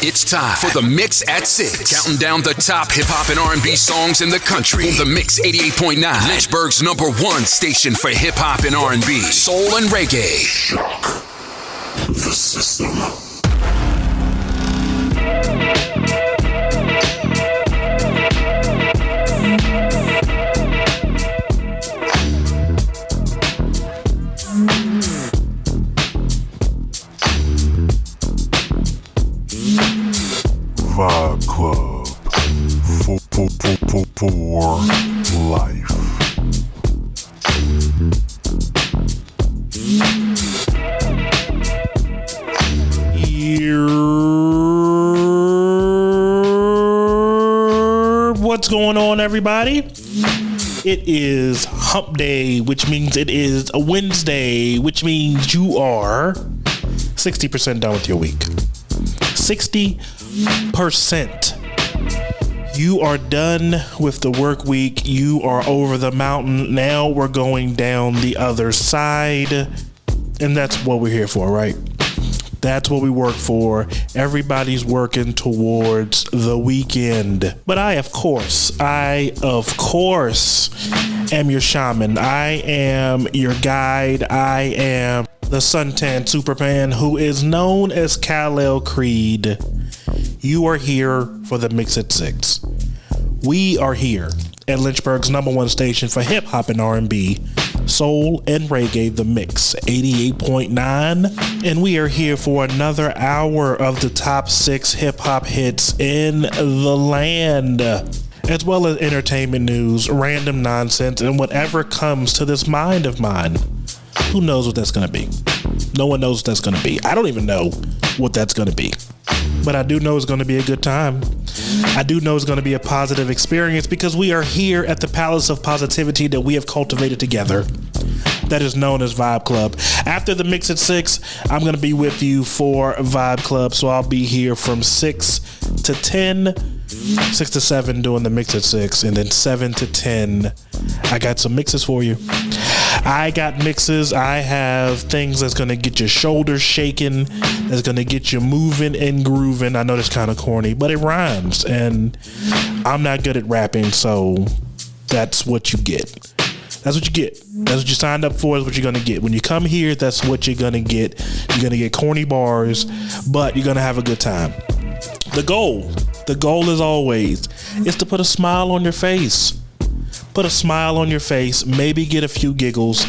It's time for the Mix at 6. Counting down the top hip-hop and R&B songs in the country. The Mix 88.9, Lynchburg's #1 station for hip-hop and R&B, soul and reggae. Shock the system. Vibe Club for life. What's going on, everybody? It is Hump Day, which means it is a Wednesday, which means you are 60% done with your week. 60%. You are done with the work week. You are over the mountain. Now we're going down the other side. And that's what we're here for, right? That's what we work for. Everybody's working towards the weekend. But I, of course, am your shaman. I am your guide. I am the suntan superman who is known as Kalel Creed. You are here for the Mix at 6. We are here at Lynchburg's #1 station for hip hop and R&B, soul and reggae, the Mix 88.9. And we are here for another hour of the top 6 hip hop hits in the land, as well as entertainment news, random nonsense, and whatever comes to this mind of mine. Who knows what that's going to be? No one knows what that's going to be. I don't even know what that's going to be. But I do know it's going to be a good time. I do know it's going to be a positive experience because we are here at the Palace of Positivity that we have cultivated together. That is known as Vibe Club. After the Mix at 6, I'm going to be with you for Vibe Club. So I'll be here from 6 to 10, 6 to 7 doing the Mix at 6, and then 7 to 10, I got some mixes for you. I got mixes. I have things that's going to get your shoulders shaking, that's going to get you moving and grooving. I know that's kind of corny, but it rhymes, and I'm not good at rapping, so that's what you get. That's what you get. That's what you signed up for, is what you're going to get. When you come here, that's what you're going to get. You're going to get corny bars, but you're going to have a good time. The goal is always is to put a smile on your face. Put a smile on your face, maybe get a few giggles,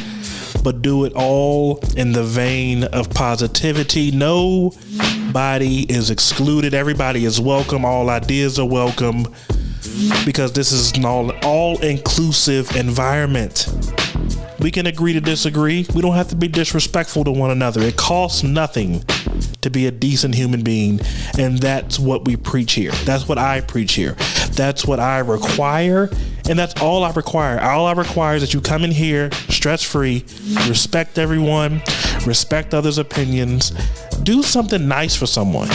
but do it all in the vein of positivity. Nobody is excluded. Everybody is welcome. All ideas are welcome, because this is an all-inclusive environment. We can agree to disagree. We don't have to be disrespectful to one another. It costs nothing to be a decent human being, and that's what we preach here. That's what I preach here. That's what I require, and that's all I require. All I require is that you come in here stress-free, respect everyone, respect others' opinions, do something nice for someone.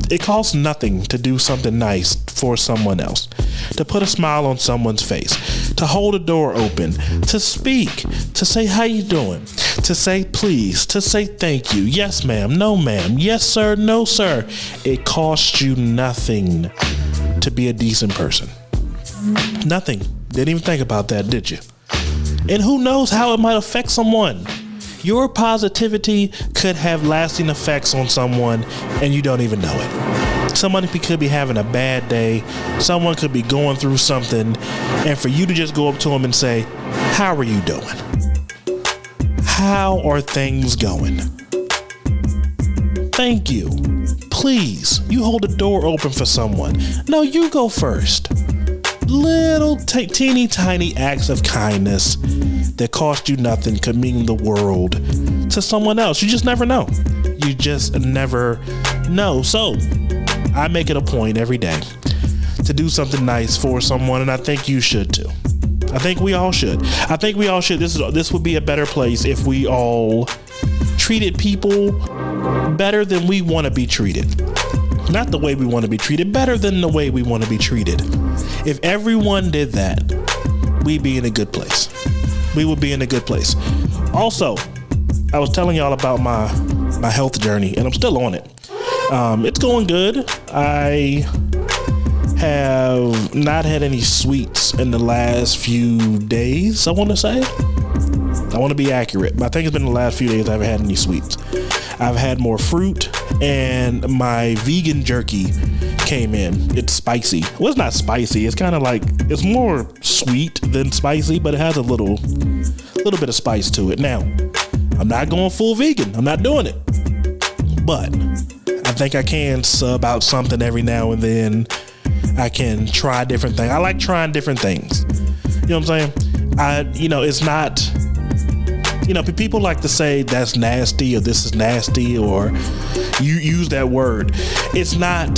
It costs nothing to do something nice for someone else, to put a smile on someone's face, to hold a door open, to speak, to say how you doing, to say please, to say thank you, yes ma'am, no ma'am, yes sir, no sir. It costs you nothing to be a decent person. Nothing. Didn't even think about that, did you? And who knows how it might affect someone. Your positivity could have lasting effects on someone, and you don't even know it. Someone could be having a bad day. Someone could be going through something, and for you to just go up to them and say, how are you doing? How are things going? Thank you. Please, you hold the door open for someone. No, you go first. Little teeny tiny acts of kindness that cost you nothing could mean the world to someone else. You just never know. You just never know. So I make it a point every day to do something nice for someone, and I think you should too. I think we all should. This would be a better place if we all treated people better than we want to be treated. Not the way we want to be treated, better than the way we want to be treated. If everyone did that, we'd be in a good place. We would be in a good place. Also, I was telling y'all about my health journey, and I'm still on it. It's going good. I have not had any sweets in the last few days, I want to say. I want to be accurate, but I think it's been the last few days I haven't had any sweets. I've had more fruit, and my vegan jerky came in. It's spicy. Well, it's not spicy. It's kind of like, it's more sweet than spicy, but it has a little bit of spice to it. Now, I'm not going full vegan. I'm not doing it. But I think I can sub out something every now and then. I can try different things. I like trying different things. You know what I'm saying? It's not, people like to say that's nasty or this is nasty or you use that word. It's not,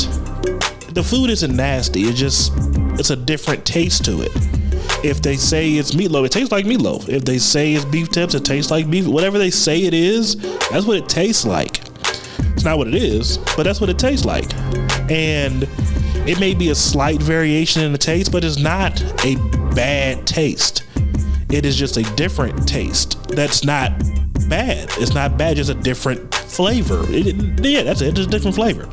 the food isn't nasty. It's a different taste to it. If they say it's meatloaf, it tastes like meatloaf. If they say it's beef tips, it tastes like beef. Whatever they say it is, that's what it tastes like. It's not what it is, but that's what it tastes like. And it may be a slight variation in the taste, but it's not a bad taste. It is just a different taste. That's not bad. It's not bad, just a different flavor. That's it. Just a different flavor.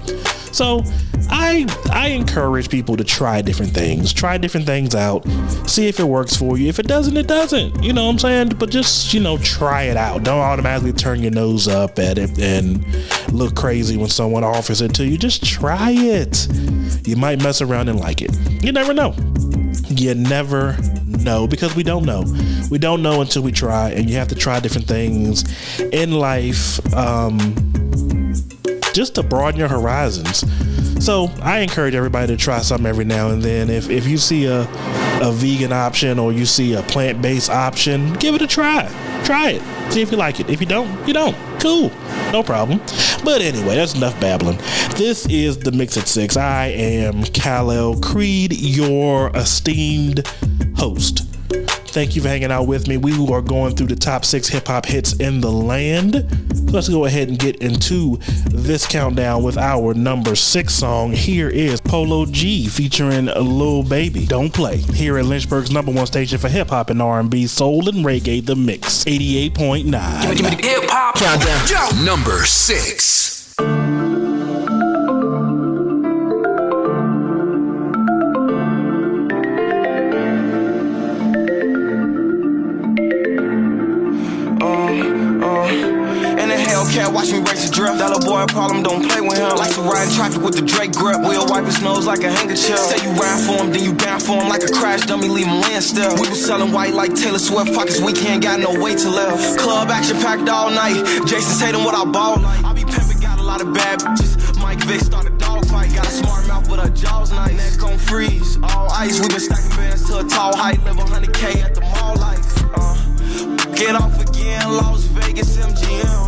So I encourage people to try different things out, see if it works for you. If it doesn't, it doesn't. You know what I'm saying? But just, try it out. Don't automatically turn your nose up at it and look crazy when someone offers it to you. Just try it. You might mess around and like it. You never know. You never know, because we don't know. We don't know until we try, and you have to try different things in life, just to broaden your horizons. So I encourage everybody to try something every now and then. If you see a vegan option or you see a plant-based option, give it a try. Try it. See if you like it. If you don't, you don't. Cool. No problem. But anyway, that's enough babbling. This is The Mix at 6. I am Kalel Creed, your esteemed host. Thank you for hanging out with me. We are going through the top 6 hip-hop hits in the land. So let's go ahead and get into this countdown with our number 6 song. Here is Polo G featuring Lil Baby, Don't Play. Here at Lynchburg's number 1 station for hip-hop and R&B, soul and reggae, The Mix, 88.9. Give me the hip-hop countdown. Number 6. Cat watch me race a drift. That little boy a problem, don't play with him. Like to ride in traffic with the Drake grip. We'll wipe his nose like a handkerchief. Say you ride for him, then you down for him like a crash dummy, leave him laying still. We was selling white like Taylor Swift. Pockets weekend, got no way to live. Club action packed all night. Jason Tatum what I ball like. I be pimping, got a lot of bad bitches. Mike Vick start a dog fight. Got a smart mouth but her jaws nice. Neck on freeze, all ice. We been stacking bands to a tall height. Live 100K at the mall life. Get off again, Las Vegas MGM.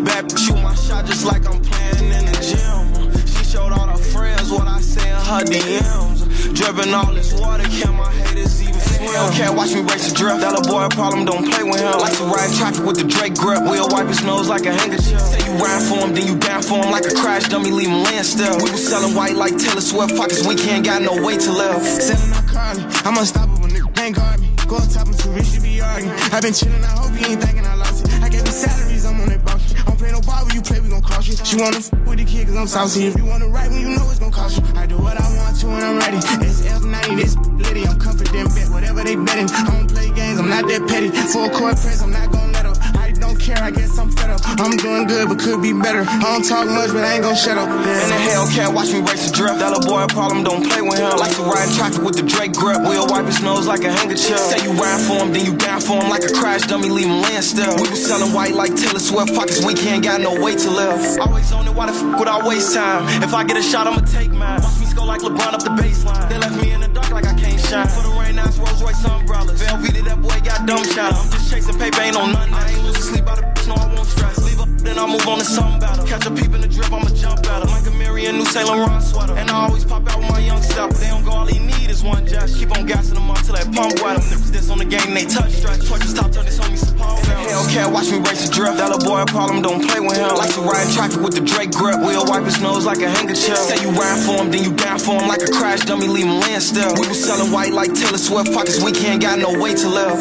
Bad bitch, shoot my shot just like I'm playing in the gym. She showed all her friends what I say in her DMs. Dripping all this water, can my haters even swim? Cat watch me race a drift. That little boy a problem, don't play with him. Like to ride in traffic with the Drake grip. We'll wipe his nose like a handkerchief. Say you ride for him, then you down for him like a crash dummy, leave him laying still. We was selling white like Taylor Swift. Pockets weekend, got no way to live. Selling out Cardi, I'm unstoppable, nigga, ain't guard me. Go on top, I'm too rich to be arguing. I been chillin', I hope you ain't thinking I lost it. I gave me salaries, I'm on that box. I don't play no ball when you play, we gon' cross you. She wanna f with the kid cause I'm saucy. If you wanna write when you know it's gon' cost you. I do what I want to when I'm ready. It's F90, this litty, I'm confident, bet whatever they betting. I don't play games, I'm not that petty. Full court press, I'm not gon' let up. I don't care, I guess I'm fed up. I'm doing good, but could be better. I don't talk much, but I ain't gon' shut up. In the Hellcat, watch me race a drift. That little boy a problem, don't play with him. Like to ride in traffic with the Drake grip. We'll wipe his nose like a handkerchief. Say you ride for him, then you down for him like a crash dummy, leave him laying still. We was selling white like Taylor Swift. Pockets weekend, got no way to live. Always on it, why the f without waste time? If I get a shot, I'ma take mine. Watch me score like LeBron up the baseline. They left me in the dark like I can't shine. For the rain, nice Rolls Royce umbrellas. Velveeta, that boy got dumb shot. I'm just chasing paper, ain't on nothing. I ain't losing sleep out of bitch, no, I won't stress. Leave up, then I move on to something better. Catch a peep in the drip, I'ma jump at her. Like a Marion, new Saint Laurent sweater. And I always pop out with my young stepper. They don't go, all he need is one just. Keep on gassing them up till that pump wet them. Niggas this on the game, they touch stretch. Torches top, turn this on me, suppose. Hellcat, watch me race a drift. That little boy a problem, don't play with him. Like to ride in traffic with the Drake grip. We'll wipe his nose like a handkerchief. Say you ride for him, then you down for him like a crash dummy, leave him laying still. We was selling white like Taylor Swift. Pockets weekend, got no way to live.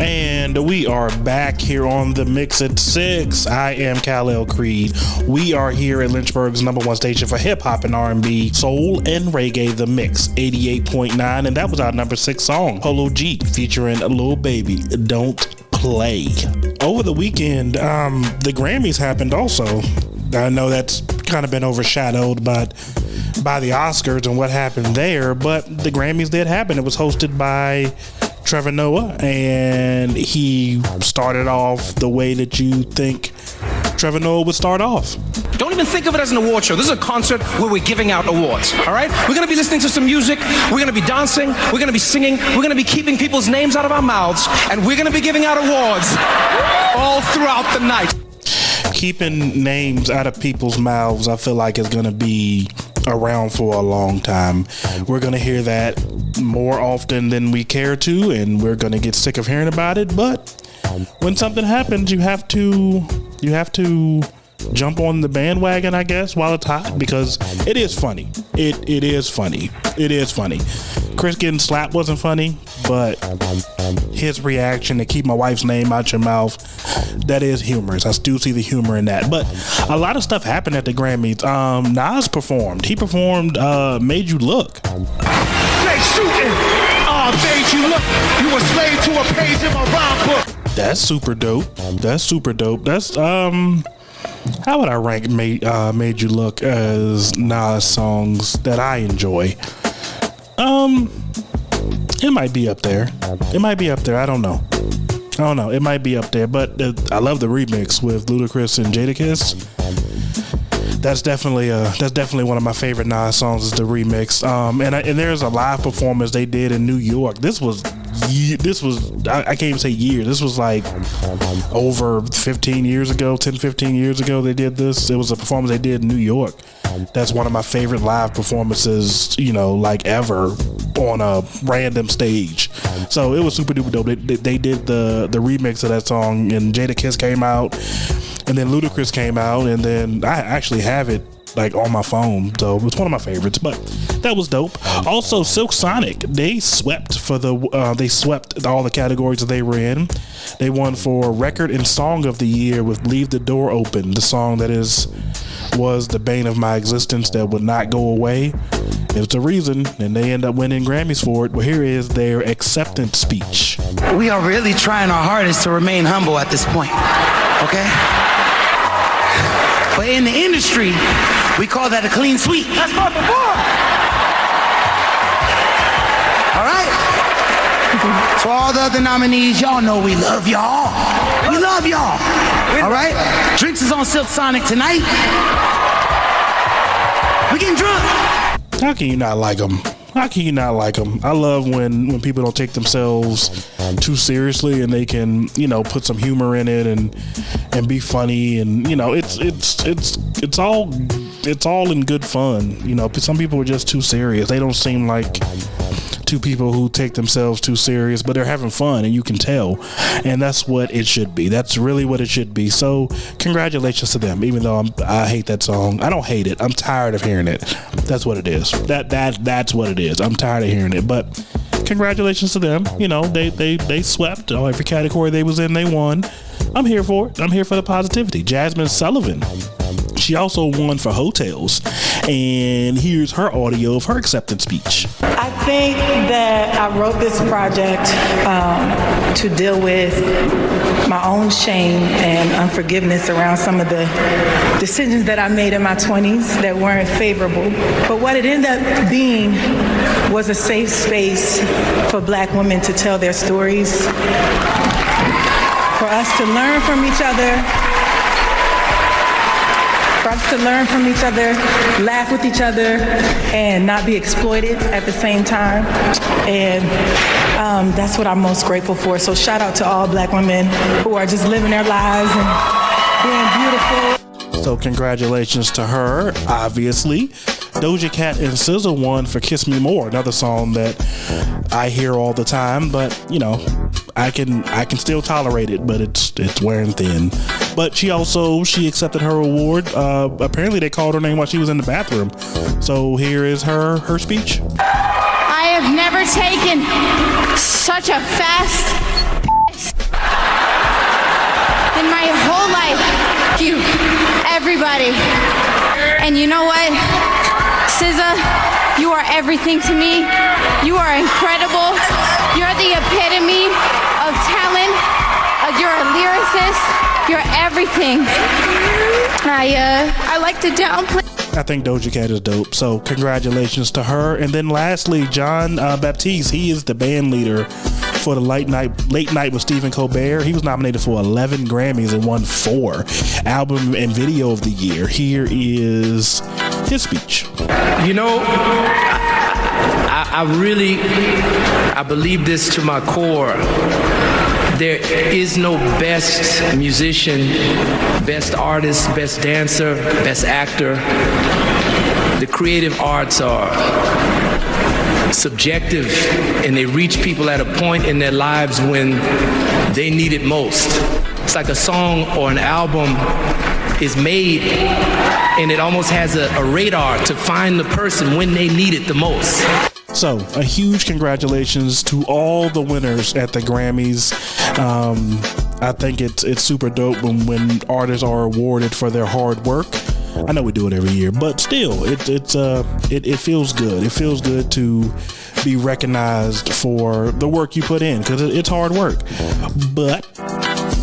And And we are back here on the Mix at 6. I am Kalel Creed. We are here at Lynchburg's #1 station for hip hop and R&B, soul and reggae, the Mix 88.9, and that was our number 6 song, Polo G, featuring Lil Baby, Don't Play. Over the weekend, the Grammys happened also. I know that's kind of been overshadowed by the Oscars and what happened there, but the Grammys did happen. It was hosted by Trevor Noah, and he started off the way that you think Trevor Noah would start off. Don't even think of it as an award show. This is a concert where we're giving out awards, all right? We're going to be listening to some music. We're going to be dancing. We're going to be singing. We're going to be keeping people's names out of our mouths, and we're going to be giving out awards all throughout the night. Keeping names out of people's mouths, I feel like is going to be around for a long time. We're going to hear that more often than we care to, and we're going to get sick of hearing about it. But when something happens, you have to jump on the bandwagon, I guess, while it's hot, because it is funny. It is funny. It is funny. Chris getting slapped wasn't funny, but his reaction to keep my wife's name out your mouth, that is humorous. I still see the humor in that. But a lot of stuff happened at the Grammys. Nas performed. He performed Made You Look. They shooting. Made you look. You a slave to a page in my rhyme book. That's super dope. That's how would I rank Made You Look as Nas songs that I enjoy? It might be up there. I don't know. It might be up there, but I love the remix with Ludacris and Jadakiss. That's definitely one of my favorite Nas songs is the remix. And there's a live performance they did in New York. This was I can't even say years. This was like over 15 years ago, 10-15 years ago they did this. It was a performance they did in New York. That's one of my favorite live performances, like ever on a random stage. So it was super duper dope. They did the remix of that song, and Jadakiss came out, and then Ludacris came out, and then I actually have it like on my phone, so it's one of my favorites. But that was dope. Also, Silk Sonic, they swept all the categories that they were in. They won for record and song of the year with "Leave the Door Open," the song that was the bane of my existence that would not go away. It was the reason, and they end up winning Grammys for it. Well, here is their acceptance speech. We are really trying our hardest to remain humble at this point, okay? But in the industry, we call that a clean sweep. That's not the bar. All right? So all the other nominees, y'all know we love y'all. We love y'all. All right? Drinks is on Silk Sonic tonight. We getting drunk. How can you not like them? I love when people don't take themselves too seriously and they can, put some humor in it and be funny, and it's all in good fun. Some people are just too serious. They don't seem like two people who take themselves too serious, but they're having fun, and you can tell, and that's what it should be. That's really what it should be. So congratulations to them, even though I hate that song. I don't hate it. I'm tired of hearing it. That's what it is. That's what it is. I'm tired of hearing it, but congratulations to them. They swept every category they was in. They won. I'm here for it. I'm here for the positivity. Jasmine Sullivan, she also won for Hotels, and here's her audio of her acceptance speech. I think that I wrote this project to deal with my own shame and unforgiveness around some of the decisions that I made in my 20s that weren't favorable. But what it ended up being was a safe space for Black women to tell their stories, for us to learn from each other, laugh with each other, and not be exploited at the same time. And that's what I'm most grateful for. So shout out to all Black women who are just living their lives and being beautiful. So congratulations to her, obviously. Doja Cat and SZA won for Kiss Me More, another song that I hear all the time, but I can still tolerate it, but it's wearing thin. But she accepted her award. Apparently they called her name while she was in the bathroom. So here is her speech. I have never taken such a fast whole life. Thank you, everybody. And you know what? SZA, you are everything to me. You are incredible. You're the epitome of talent. You're a lyricist. You're everything. I like to downplay. I think Doja Cat is dope. So congratulations to her. And then lastly, John Baptiste. He is the band leader for the Late Night with Stephen Colbert. He was nominated for 11 Grammys and won 4 Album and Video of the Year. Here is his speech. You know, I believe this to my core. There is no best musician, best artist, best dancer, best actor. The creative arts are subjective, and they reach people at a point in their lives when they need it most. It's like a song or an album is made, and it almost has a radar to find the person when they need it the most. So, a huge congratulations to all the winners at the Grammys. I think it's super dope when artists are awarded for their hard work. I know we do it every year, but still, it feels good. It feels good to be recognized for the work you put in, because it's hard work. But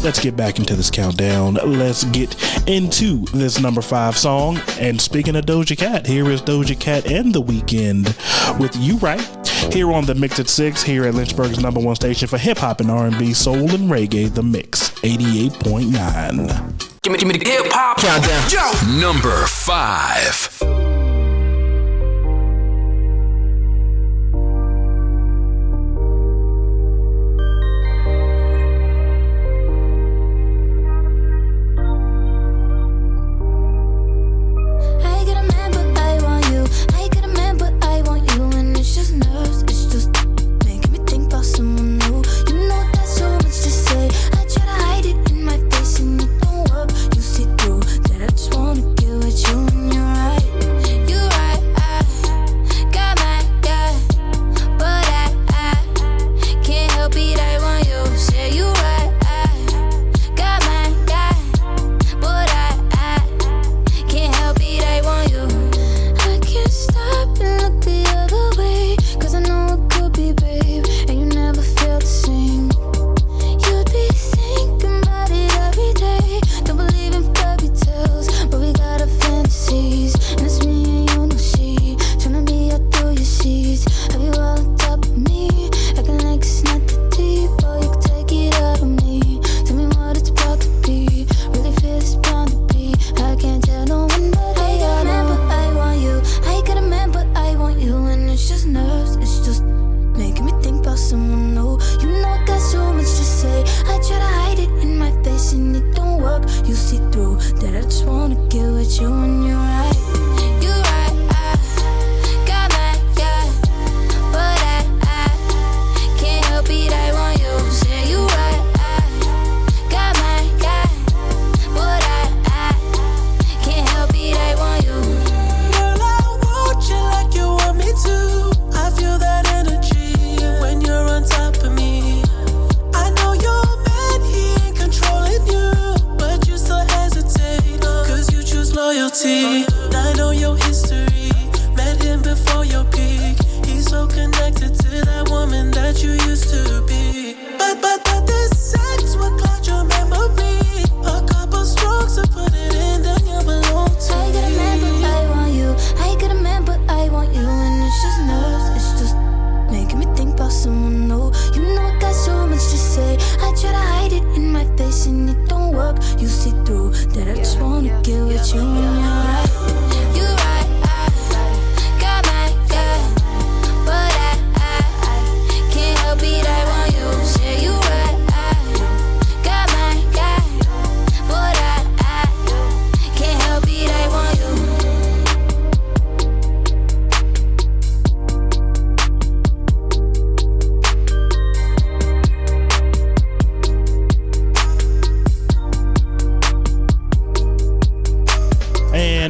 let's get back into this countdown. Let's get into this number 5 song. And speaking of Doja Cat, here is Doja Cat and The Weeknd with You Right, here on the Mix at 6, here at Lynchburg's number 1 station for hip-hop and R&B, soul and reggae, The Mix 88.9. Give me the hip-hop countdown. Yo! Number 5.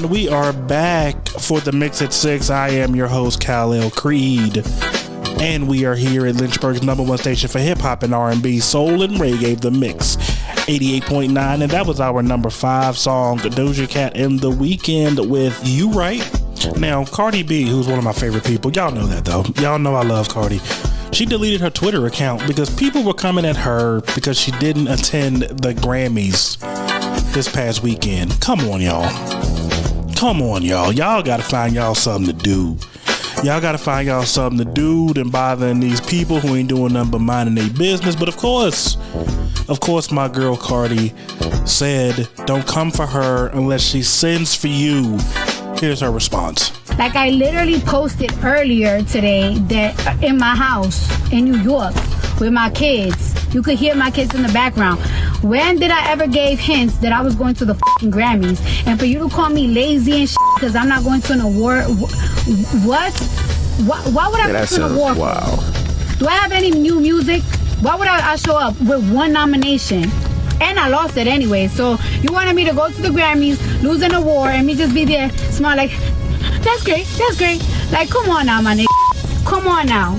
We are back for the Mix at 6. I am your host, Kalel Creed, and we are here at Lynchburg's number 1 station for hip hop and R&B, soul and reggae, The Mix 88.9, and that was our number 5 song, Doja Cat and The Weeknd with You Right. Now, Cardi B, who's one of my favorite people, y'all know that though. Y'all know I love Cardi. She deleted her Twitter account because people were coming at her because she didn't attend the Grammys this past weekend. Come on, y'all. Come on, y'all. Y'all gotta find y'all something to do. Y'all gotta find y'all something to do than bothering these people who ain't doing nothing but minding their business. But of course, my girl Cardi said, don't come for her unless she sends for you. Here's her response. Like I literally posted earlier today that in my house in New York with my kids, you could hear my kids in the background. When did I ever give hints that I was going to the fucking Grammys? And for you to call me lazy and shit because I'm not going to an award, what? Why would I go to an award? Wow. Do I have any new music? Why would I show up with one nomination? And I lost it anyway. So you wanted me to go to the Grammys, lose an award, and me just be there, smile like, that's great, that's great. Like, come on now, my nigga. Come on now.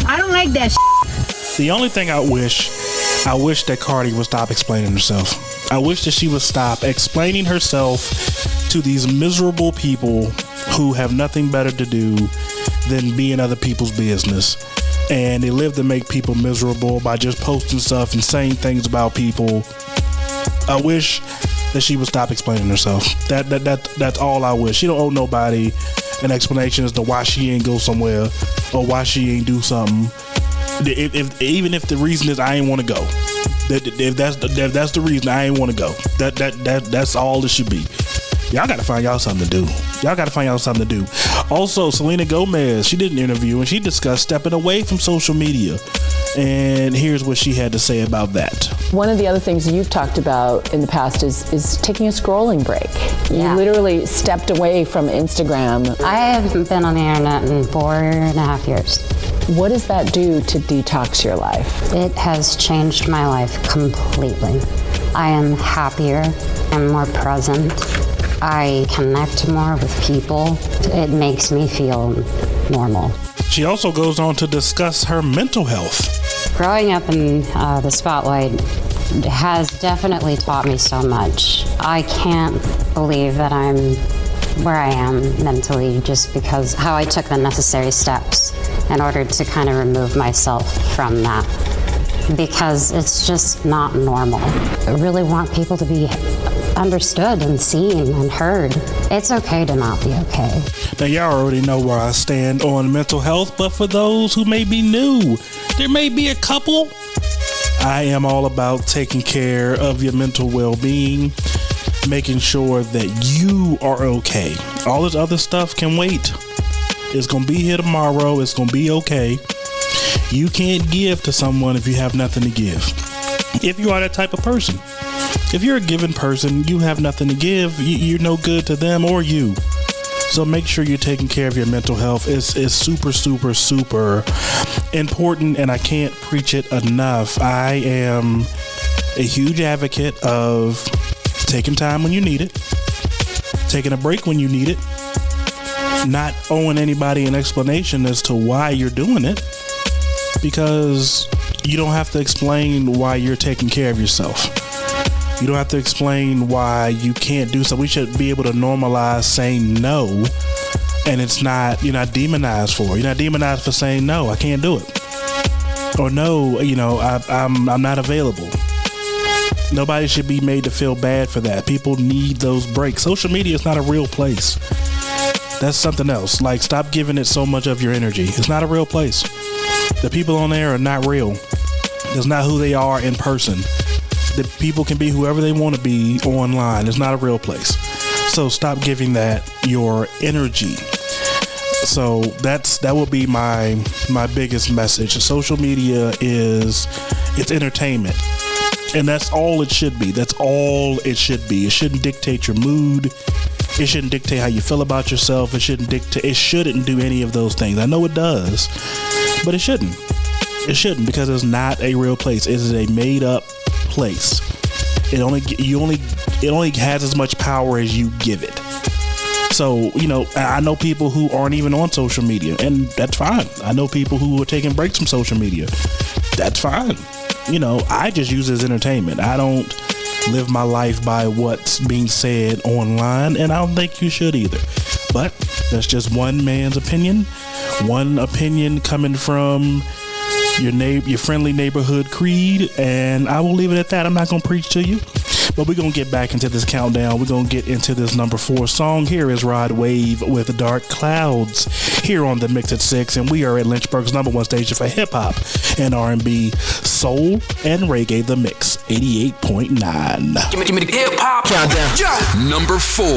I don't like that shit. The only thing I wish that Cardi would stop explaining herself. I wish that she would stop explaining herself to these miserable people who have nothing better to do than be in other people's business. And they live to make people miserable by just posting stuff and saying things about people. I wish that she would stop explaining herself. That's all I wish. She don't owe nobody an explanation as to why she ain't go somewhere or why she ain't do something. Even if the reason is I ain't want to go. If that's the reason I ain't want to go. That's all it should be. Y'all gotta find y'all something to do. Also, Selena Gomez, she did an interview and she discussed stepping away from social media. And here's what she had to say about that. One of the other things you've talked about in the past is taking a scrolling break. Yeah. You literally stepped away from Instagram. I haven't been on the internet in 4.5 years. What does that do to detox your life? It has changed my life completely. I am happier. I'm more present. I connect more with people. It makes me feel normal. She also goes on to discuss her mental health. Growing up in the spotlight has definitely taught me so much. I can't believe that I'm where I am mentally just because how I took the necessary steps in order to kind of remove myself from that. Because it's just not normal. I really want people to be understood and seen and heard. It's okay to not be okay. Now y'all already know where I stand on mental health, but for those who may be new, there may be a couple. I am all about taking care of your mental well-being, making sure that you are okay. All this other stuff can wait. It's gonna be here tomorrow. It's gonna be okay. You can't give to someone if you have nothing to give. If you are that type of person. If you're a giving person, you have nothing to give, you're no good to them or you. So make sure you're taking care of your mental health. It's super, super, super important, and I can't preach it enough. I am a huge advocate of taking time when you need it, taking a break when you need it, not owing anybody an explanation as to why you're doing it, because you don't have to explain why you're taking care of yourself. You don't have to explain why you can't do something. We should be able to normalize saying no, and it's not, you're not demonized for it. You're not demonized for saying no, I can't do it. Or no, I'm not available. Nobody should be made to feel bad for that. People need those breaks. Social media is not a real place. That's something else. Like, stop giving it so much of your energy. It's not a real place. The people on there are not real. It's not who they are in person. The people can be whoever they want to be online. It's not a real place. So stop giving that your energy. So that will be my biggest message. Social media it's entertainment. And that's all it should be. That's all it should be. It shouldn't dictate your mood. It shouldn't dictate how you feel about yourself. It shouldn't do any of those things. I know it does, but it shouldn't. It shouldn't, because it's not a real place. It is a made up place. It only has as much power as you give it. So, I know people who aren't even on social media, and that's fine. I know people who are taking breaks from social media. That's fine. I just use it as entertainment. I don't live my life by what's being said online, and I don't think you should either. But that's just one man's opinion. One opinion coming from your friendly neighborhood Creed, and I will leave it at that. I'm not going to preach to you. But we're going to get back into this countdown. We're going to get into this number 4 song. Here is Rod Wave with Dark Clouds here on the Mix at 6. And we are at Lynchburg's number 1 station for hip hop and R&B, soul, and reggae, The Mix 88.9. Give me the hip hop countdown. Yeah. Number 4.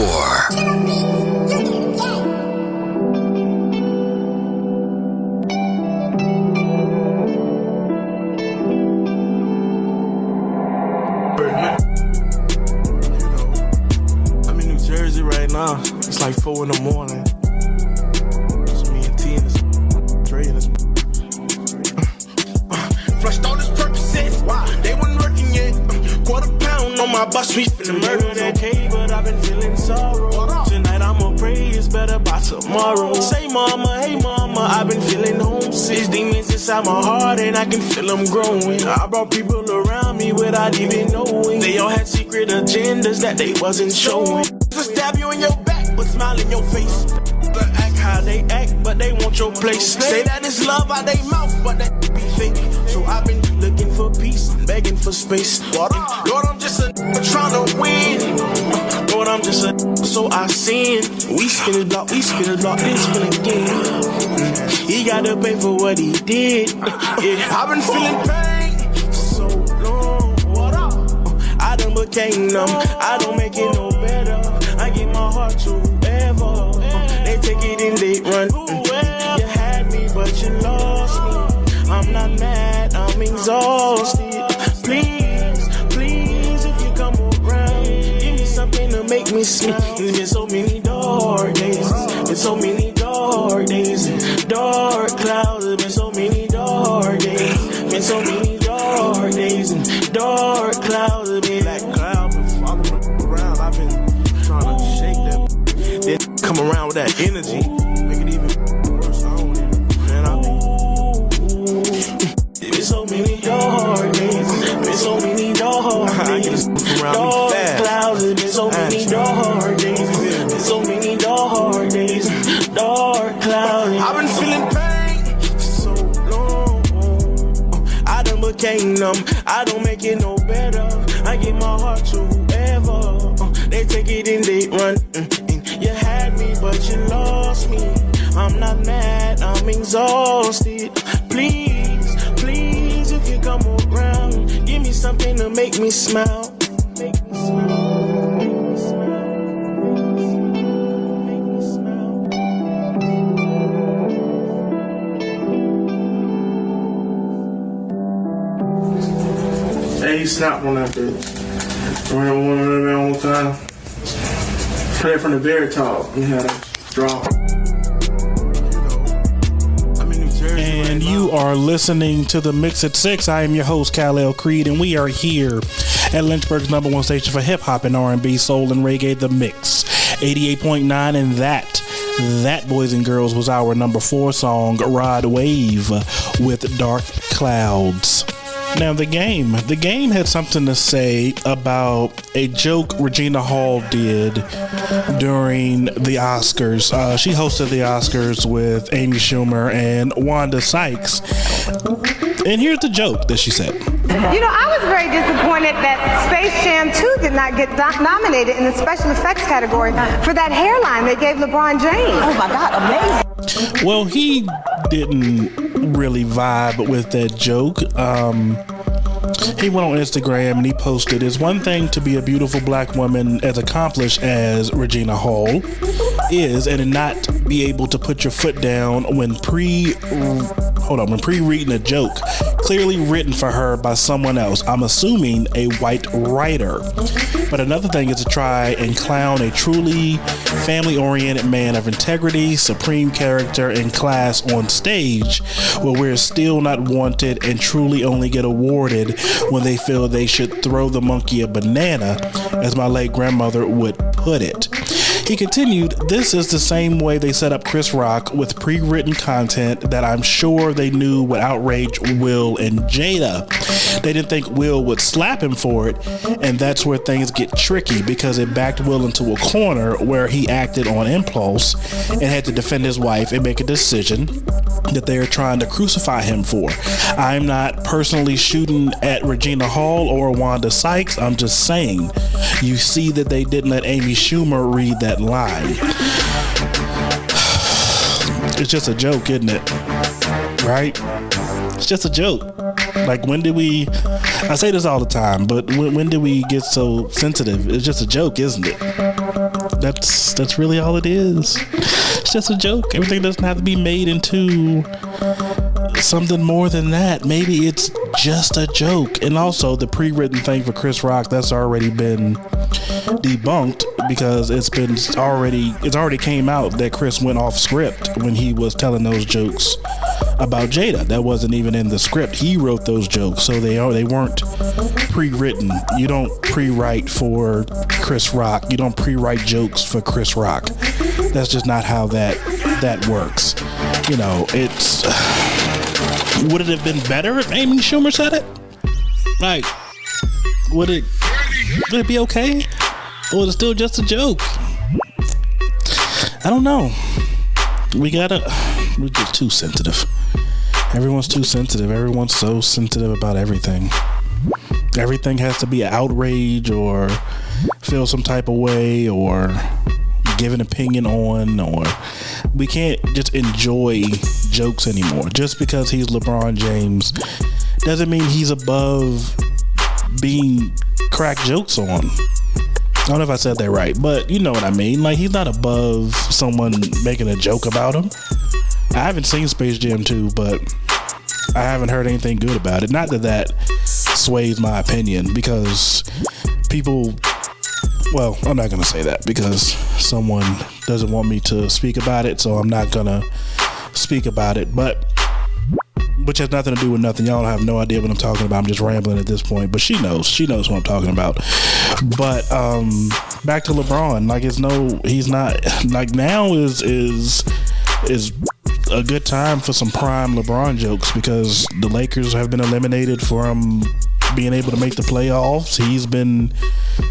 It's like 4 in the morning. It's me and T and this Dre and this. Flushed all this Percocets. Why? They wasn't working yet. £1/4 on my bus. We finna murder that K, but I've been feeling sorrow. Tonight I'ma pray it's better by tomorrow. Say mama, hey mama, I've been feeling homesick. Demons inside my heart and I can feel them growing. I brought people around me without even knowing. They all had secret agendas that they wasn't showing. To stab you in your back, but smile in your face. But act how they act, but they want your place. Say that it's love out they mouth, but that be fake. So I've been looking for peace, begging for space. Lord, I'm just a trying to win. Lord, I'm just a so I sin. We spin his block, then spin again. He gotta pay for what he did. Yeah, I've been feeling pain for so long. I done became numb. I don't make it no better. I give my heart to whoever. They take it and they run. You had me, but you lost me. I'm not mad, I'm exhausted. Please, if you come around, give me something to make me smile. There's been so many dark days. Been so many dark days. Dark clouds. There's been so many dark days. Been so many dark days and dark clouds. Black cloud been following around. I've been trying to shake that. Then come around with that energy. Make it even worse. I don't even. Man, been so many dark days. Been so many dark days. Dark clouds. Been so many dark days. Been so many dark days. Dark clouds. I've been feeling pain for so long. I done became numb. I don't make it no better. I give my heart to whoever. They take it and they run. You had me, but you lost me. I'm not mad, I'm exhausted. Please, if you come around, give me something to make me smile. Make me smile. Make me smile. Make me smile. Hey, he snapped on that bitch. Remember one of them one time? Play it from the very top. You had a draw. And you are listening to the Mix at 6. I am your host, Kalel Creed, and we are here at Lynchburg's number 1 station for hip hop and R&B, soul, and reggae, The Mix 88.9. And that, boys and girls, was our number 4 song, Rod Wave with Dark Clouds. Now, the game had something to say about a joke Regina Hall did during the Oscars. She hosted the Oscars with Amy Schumer and Wanda Sykes. And here's the joke that she said. I was very disappointed that Space Jam 2 did not get nominated in the special effects category for that hairline they gave LeBron James. Oh my God, amazing. Well, he didn't really vibe with that joke. He went on Instagram and he posted, "It's one thing to be a beautiful black woman as accomplished as Regina Hall is, and not be able to put your foot down when pre-reading a joke clearly written for her by someone else. I'm assuming a white writer. But another thing is to try and clown a truly family-oriented man of integrity, supreme character, and class on stage, where we're still not wanted and truly only get awarded when they feel they should throw the monkey a banana, as my late grandmother would put it." He continued, "This is the same way they set up Chris Rock with pre-written content that I'm sure they knew would outrage Will and Jada. They didn't think Will would slap him for it, and that's where things get tricky because it backed Will into a corner where he acted on impulse and had to defend his wife and make a decision that they are trying to crucify him for. I'm not personally shooting at Regina Hall or Wanda Sykes. I'm just saying, you see that they didn't let Amy Schumer read that line. It's just a joke, isn't it? Right? It's just a joke. Like, when did we, I say this all the time, but when did we get so sensitive? It's just a joke, isn't it? That's really all it is. It's just a joke. Everything doesn't have to be made into something more than that. Maybe it's just a joke. And also the pre-written thing for Chris Rock, that's already been debunked because it's already came out that Chris went off script when he was telling those jokes about Jada. That wasn't even in the script. He wrote those jokes, so they weren't pre-written. You don't pre-write for Chris Rock. You don't pre-write jokes for Chris Rock. That's just not how that works. You know, it's would it have been better if Amy Schumer said it? Like, would it be okay? Or is it still just a joke? I don't know. We're just too sensitive. Everyone's too sensitive. Everyone's so sensitive about everything. Everything has to be outrage or feel some type of way or give an opinion on, or we can't just enjoy jokes anymore. Just because he's LeBron James doesn't mean he's above being cracked jokes on. I don't know if I said that right, but you know what I mean. Like, he's not above someone making a joke about him. I haven't seen Space Jam 2, but I haven't heard anything good about it. Not that sways my opinion, because people, well, I'm not going to say that because someone doesn't want me to speak about it, so I'm not going to speak about it, but which has nothing to do with nothing. Y'all have no idea what I'm talking about. I'm just rambling at this point, but she knows what I'm talking about. But back to LeBron, like, he's not, like, now is a good time for some prime LeBron jokes because the Lakers have been eliminated from being able to make the playoffs. He's been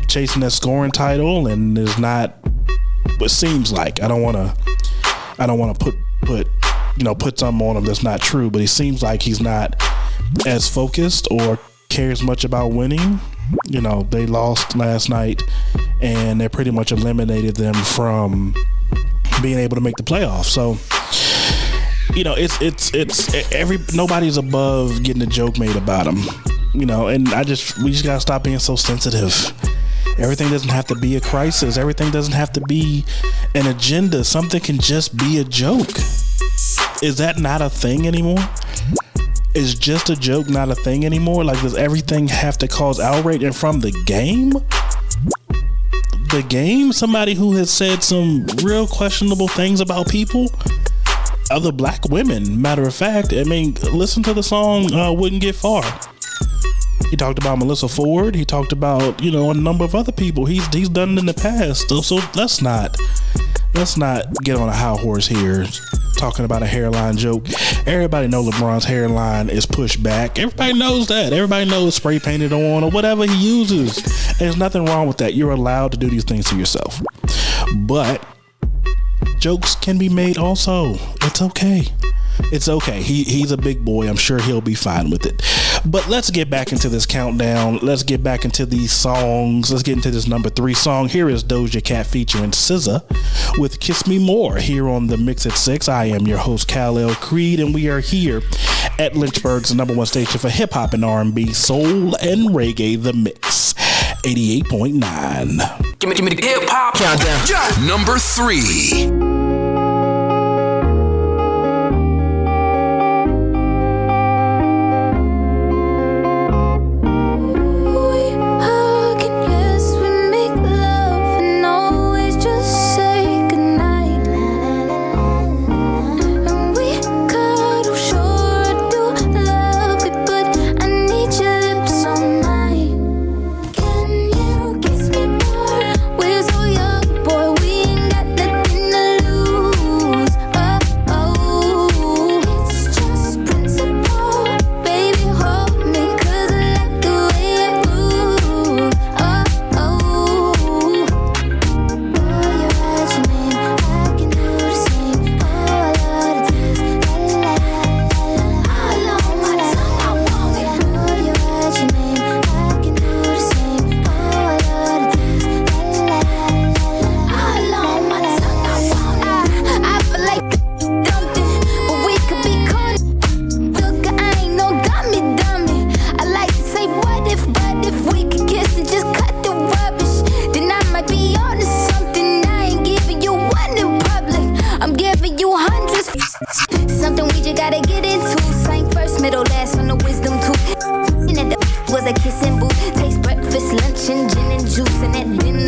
chasing that scoring title and is not, it seems like, I don't want to put something on him that's not true, but he seems like he's not as focused or cares much about winning. You know, they lost last night and they pretty much eliminated them from being able to make the playoffs. So, you know, nobody's above getting a joke made about him, you know, and we just gotta stop being so sensitive. Everything doesn't have to be a crisis. Everything doesn't have to be an agenda. Something can just be a joke. Is that not a thing anymore? Is just a joke not a thing anymore? Like, does everything have to cause outrage? And from the game? The game? Somebody who has said some real questionable things about people? Other black women, matter of fact. I mean, listen to the song Wouldn't Get Far. He talked about Melissa Ford. He talked about, you know, a number of other people. He's done it in the past. So let's not get on a high horse here talking about a hairline joke. Everybody knows LeBron's hairline is pushed back. Everybody knows that. Everybody knows spray painted on or whatever he uses. There's nothing wrong with that. You're allowed to do these things to yourself. But jokes can be made also. It's okay. It's okay. He's a big boy. I'm sure he'll be fine with it. But let's get back into this countdown. Let's get back into these songs. Let's get into this number 3 song. Here is Doja Cat featuring SZA with Kiss Me More here on The Mix at 6. I am your host, Kalel Creed, and we are here at Lynchburg's #1 station for hip hop and R&B, soul, and reggae, The Mix 88.9. Give me the hip hop countdown. Number 3. Boy, we ain't got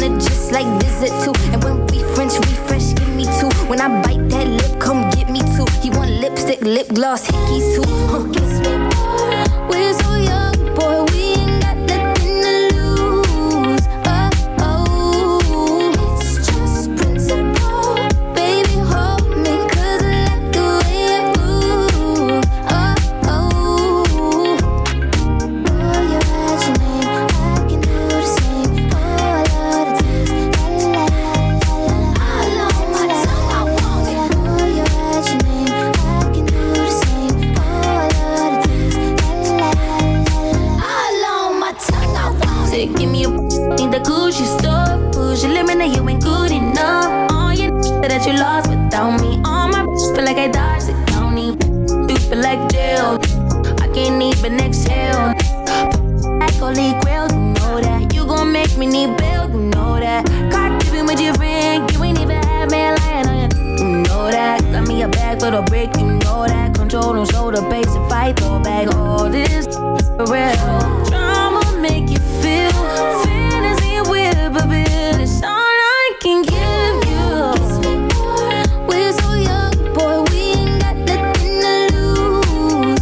the gist like visit too. And when we French refresh, give me two. When I bite that lip, come get me two. He want lipstick, lip gloss, hickeys too. Kiss me more. We're so young, boy, we ain't got nothing to lose. It's just principle. Baby, hold me, 'cause I like the way you move. Boy, you write your name, I can do the same. Oh, I love the taste. La la la la la. All on my tongue, I want it. Boy, you write your name, I can do the same. Oh, I love the taste. La la la la la. All on my tongue, I want it. Give me a in the Gucci store. Push your limit, now you ain't good enough. All you that you lost without me. All my feel like I dodged the county. You feel like jail. I can't even exhale. Like holy grail, you know that. You gon' make me need bail, you know that. Caught dipping with your friend, you ain't even had man lying on you. You know that. Got me a bag for the break, you know that. Control no shoulder, pace if I throw back all this for real. Drama make you feel fantasy with a bill. It's all I can give you. Kiss me more. We're so young, boy, we ain't got nothing to lose.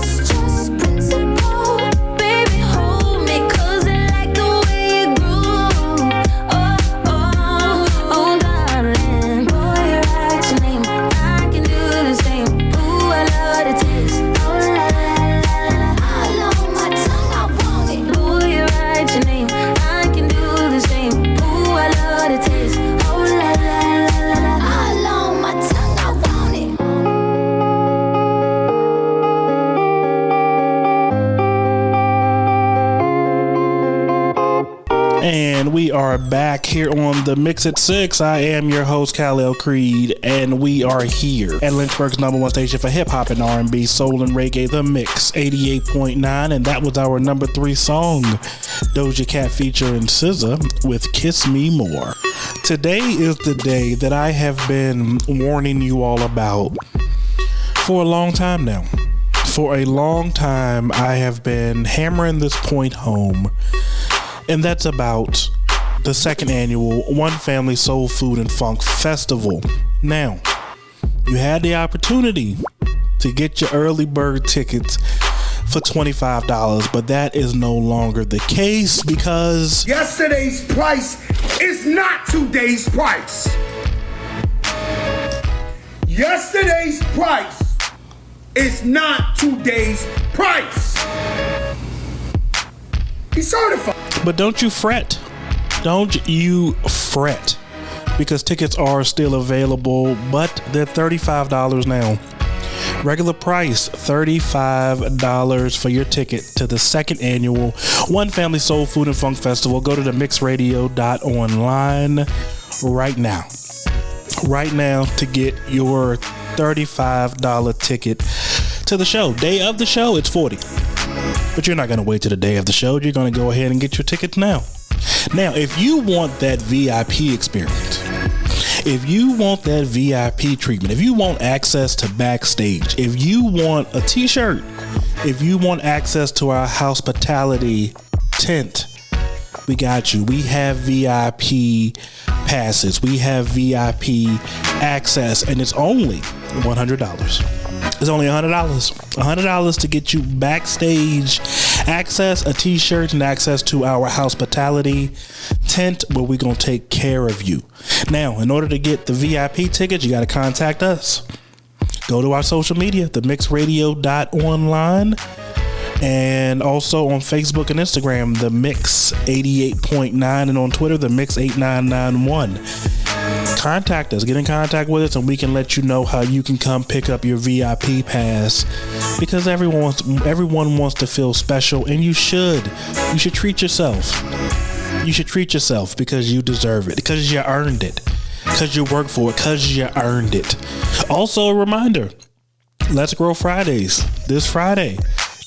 It's just principle. Baby, hold me, 'cause I like the way you groove. Darling. Boy, you write your name, I can do the same. Ooh, I love the taste. Oh, la la la la. All on my tongue, I want it. Boy, you write your name, I can do the same. Ooh, I love the taste. Oh, la la la la la. All on my tongue, I want it. And we are back here on the Mix at 6. I am your host, Kalel Creed, and we are here at Lynchburg's #1 station for hip hop and R&B, soul and reggae, the Mix 88.9, and that was our number 3 song, Doja Cat featuring SZA with Kiss Me More. Today is the day that I have been warning you all about for a long time now. For a long time, I have been hammering this point home. And that's about the 2nd annual One Family Soul Food and Funk Festival. Now, you had the opportunity to get your early bird tickets for $25, but that is no longer the case because yesterday's price is not today's price. Yesterday's price is not today's price. He's certified. But don't you fret. Don't you fret. Because tickets are still available, but they're $35 now. Regular price, $35 for your ticket to the 2nd annual One Family Soul Food and Funk Festival. Go to themixradio.online right now. Right now to get your $35 ticket to the show. Day of the show, it's $40. But you're not going to wait till the day of the show. You're going to go ahead and get your tickets now. Now, if you want that VIP experience, if you want that VIP treatment, if you want access to backstage, if you want a t-shirt, if you want access to our hospitality tent, we got you. We have VIP passes. We have VIP access, and it's only $100. It's only $100. $100 to get you backstage access, a t-shirt, and access to our hospitality tent where we're going to take care of you. Now, in order to get the VIP tickets, you got to contact us. Go to our social media, themixradio.online, and also on Facebook and Instagram, the Mix 88.9, and on Twitter, the Mix 8991. Contact us, get in contact with us, and we can let you know how you can come pick up your VIP pass, because everyone wants to feel special, and you should treat yourself. You should treat yourself because you deserve it, because you earned it, because you worked for it, because you earned it. Also a reminder, Let's Grow Fridays this Friday.